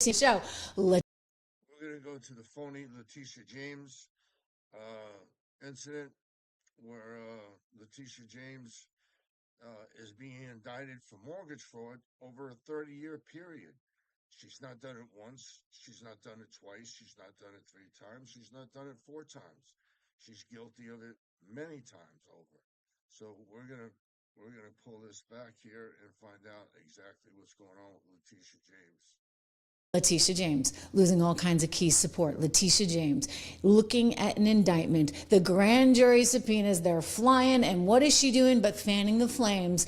Show. We're going to go to the phony Letitia James incident where Letitia James is being indicted for mortgage fraud over a 30-year period. She's not done it once. She's not done it twice. She's not done it 3 times. She's not done it 4 times. She's guilty of it many times over. So we're gonna pull this back here and find out exactly what's going on with Letitia James. Letitia James losing all kinds of key support. Letitia James looking at an indictment. The grand jury subpoenas, they're flying, and what is she doing but fanning the flames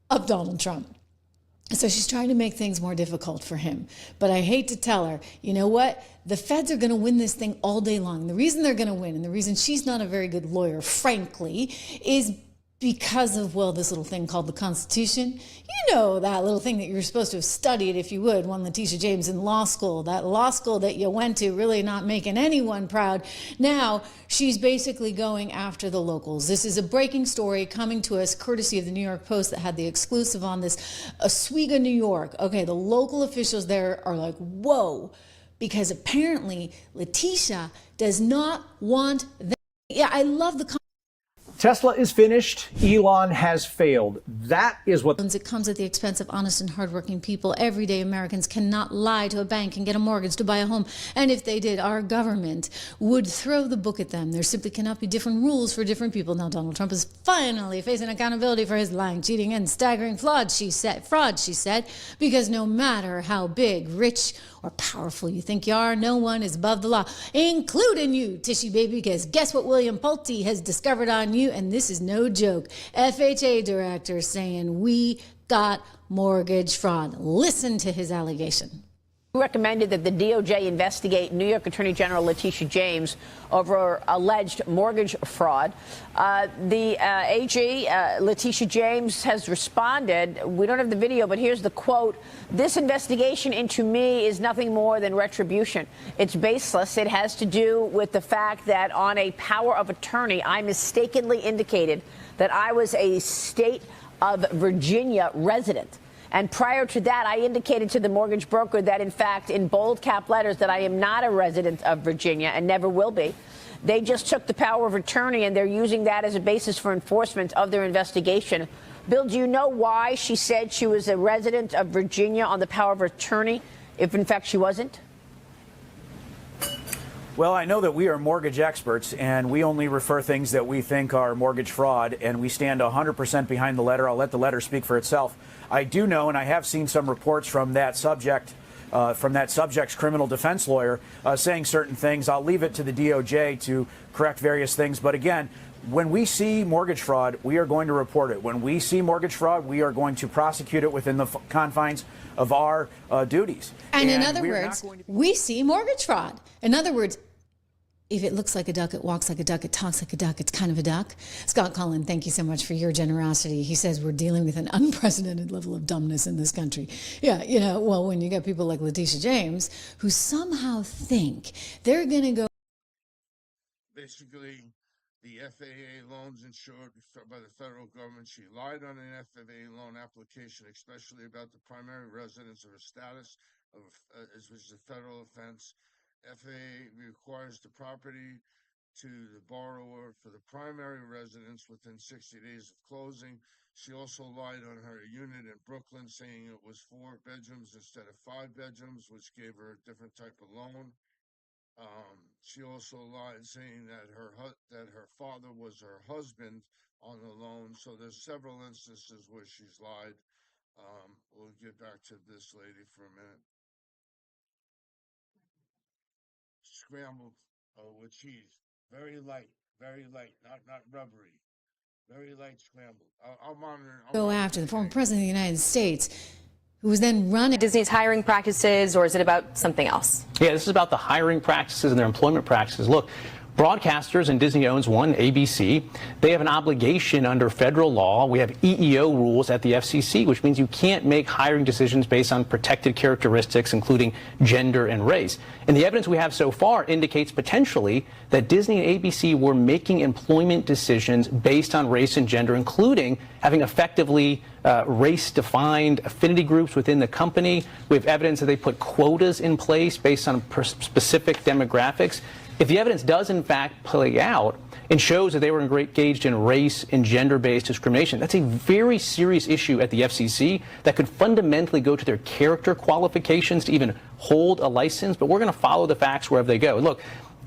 of Donald Trump? So she's trying to make things more difficult for him. But I hate to tell her, you know what? The feds are going to win this thing all day long. The reason they're going to win, and the reason she's not a very good lawyer, frankly, is because of, well, this little thing called the Constitution. You know, that little thing that you were supposed to have studied, if you would, one Letitia James in law school, that law school that you went to, really not making anyone proud. Now, she's basically going after the locals. This is a breaking story coming to us courtesy of the New York Post that had the exclusive on this. Oswego, New York. Okay, the local officials there are like, whoa, because apparently Letitia does not want them. Yeah, I love the Tesla is finished. Elon has failed. That is what it comes at the expense of honest and hardworking people. Everyday Americans cannot lie to a bank and get a mortgage to buy a home. And if they did, our government would throw the book at them. There simply cannot be different rules for different people. Now, Donald Trump is finally facing accountability for his lying, cheating, and staggering fraud, she said, because no matter how big, rich, or powerful you think you are, no one is above the law, including you, Tishy baby, because guess what William Pulte has discovered on you? And this is no joke. FHA director saying we got mortgage fraud. Listen to his allegation. Recommended that the DOJ investigate New York Attorney General Letitia James over alleged mortgage fraud. The AG, Letitia James, has responded. We don't have the video, but here's the quote. "This investigation into me is nothing more than retribution. It's baseless. It has to do with the fact that on a power of attorney, I mistakenly indicated that I was a state of Virginia resident. And prior to that, I indicated to the mortgage broker that, in fact, in bold cap letters, that I am not a resident of Virginia and never will be. They just took the power of attorney, and they're using that as a basis for enforcement of their investigation." Bill, do you know why she said she was a resident of Virginia on the power of attorney, if, in fact, she wasn't? Well, I know that we are mortgage experts, and we only refer things that we think are mortgage fraud, and we stand 100% behind the letter. I'll let the letter speak for itself. I do know, and I have seen some reports from that subject, from that subject's criminal defense lawyer saying certain things. I'll leave it to the DOJ to correct various things. But again, when we see mortgage fraud, we are going to report it. When we see mortgage fraud, we are going to prosecute it within the confines of our duties. And in other words, we see mortgage fraud. In other words, if it looks like a duck, it walks like a duck, it talks like a duck, it's kind of a duck. Scott Cullen, thank you so much for your generosity. He says we're dealing with an unprecedented level of dumbness in this country. Yeah, you know, well, when you got people like Letitia James who somehow think they're going to go. Basically, the FAA loans insured by the federal government. She lied on an FAA loan application, especially about the primary residence or status of, which is a federal offense. FAA requires the property to the borrower for the primary residence within 60 days of closing. She also lied on her unit in Brooklyn, saying it was 4 bedrooms instead of 5 bedrooms, which gave her a different type of loan. She also lied, saying that her father was her husband on the loan. So there's several instances where she's lied. We'll get back to this lady for a minute. Scrambled with cheese, very light, not rubbery, very light scrambled. I'll monitor. Go after the former president of the United States, who was then running Disney's hiring practices, or is it about something else? Yeah, this is about the hiring practices and their employment practices. Look, broadcasters, and Disney owns one, ABC, they have an obligation under federal law. We have EEO rules at the FCC, which means you can't make hiring decisions based on protected characteristics, including gender and race. And the evidence we have so far indicates potentially that Disney and ABC were making employment decisions based on race and gender, including having effectively race-defined affinity groups within the company. We have evidence that they put quotas in place based on specific demographics. If the evidence does, in fact, play out and shows that they were engaged in race and gender-based discrimination, that's a very serious issue at the FCC that could fundamentally go to their character qualifications to even hold a license. But we're going to follow the facts wherever they go. Look,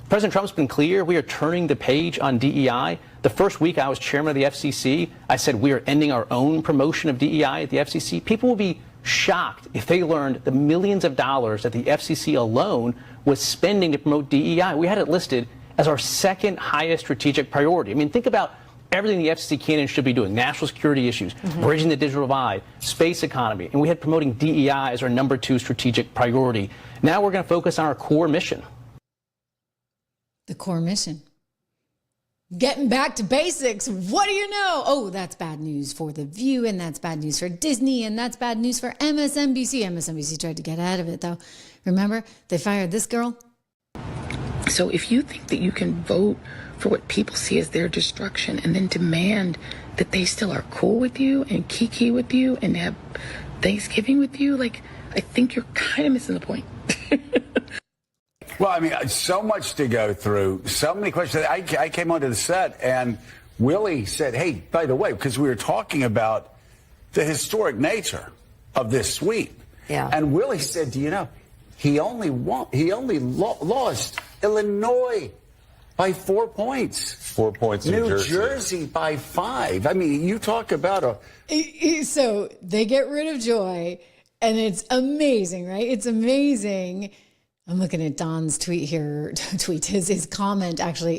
President Trump's been clear. We are turning the page on DEI. The first week I was chairman of the FCC, I said we are ending our own promotion of DEI at the FCC. People will be shocked if they learned the millions of dollars that the FCC alone was spending to promote DEI. We had it listed as our second highest strategic priority. I mean, think about everything the FCC can and should be doing. National security issues, bridging the digital divide, space economy. And we had promoting DEI as our #2 strategic priority. Now we're going to focus on our core mission. The core mission. Getting back to basics. What do you know? Oh, that's bad news for The View, and that's bad news for Disney, and that's bad news for MSNBC. MSNBC tried to get out of it, though. Remember, they fired this girl. So if you think that you can vote for what people see as their destruction and then demand that they still are cool with you and kiki with you and have Thanksgiving with you, like, I think you're kind of missing the point. Well, I mean, so much to go through, so many questions. I came onto the set and Willie said, hey, by the way, because we were talking about the historic nature of this sweep. Yeah. And Willie said, do you know, he only lost Illinois by 4 points. 4 points in New Jersey by 5. I mean, you talk about So they get rid of Joy, and it's amazing, right? It's amazing. I'm looking at Don's tweet here, his comment actually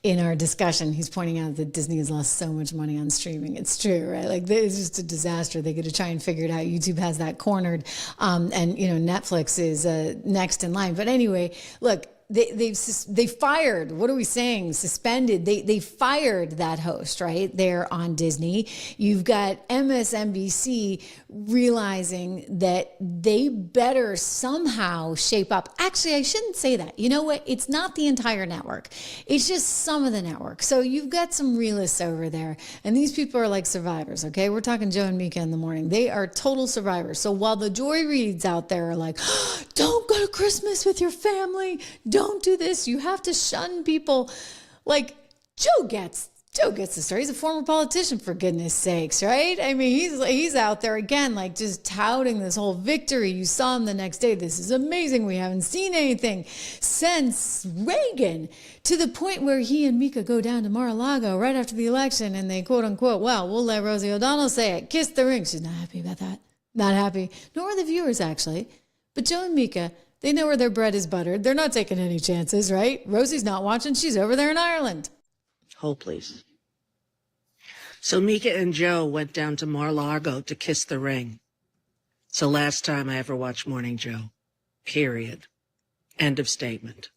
in our discussion. He's pointing out that Disney has lost so much money on streaming. It's true, right? Like, it's just a disaster. They got to try and figure it out. YouTube has that cornered. And, you know, Netflix is next in line. But anyway, look, they fired, what are we saying? Suspended. They fired that host, right? There on Disney. You've got MSNBC realizing that they better somehow shape up. Actually, I shouldn't say that. You know what? It's not the entire network. It's just some of the network. So you've got some realists over there, and these people are like survivors, okay? We're talking Joe and Mika in the morning. They are total survivors. So while the Joy Reids out there are like, don't go to Christmas with your family, don't do this, you have to shun people. Like, Joe gets the story. He's a former politician, for goodness sakes, right? I mean, he's out there again, like, just touting this whole victory. You saw him the next day. This is amazing. We haven't seen anything since Reagan, to the point where he and Mika go down to Mar-a-Lago right after the election, and they quote unquote, well, we'll let Rosie O'Donnell say it, kiss the ring. She's not happy about that. Not happy. Nor are the viewers, actually. But Joe and Mika, they know where their bread is buttered. They're not taking any chances, right? Rosie's not watching. She's over there in Ireland. Hold, please. So Mika and Joe went down to Mar-a-Lago to kiss the ring. It's the last time I ever watched Morning Joe. Period. End of statement.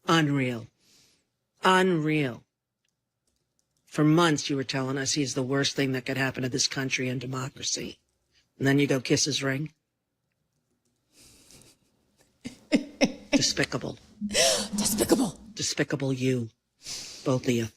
Unreal. Unreal. For months you were telling us he's the worst thing that could happen to this country and democracy. And then you go kiss his ring? Despicable. Despicable. Despicable you. Both of you.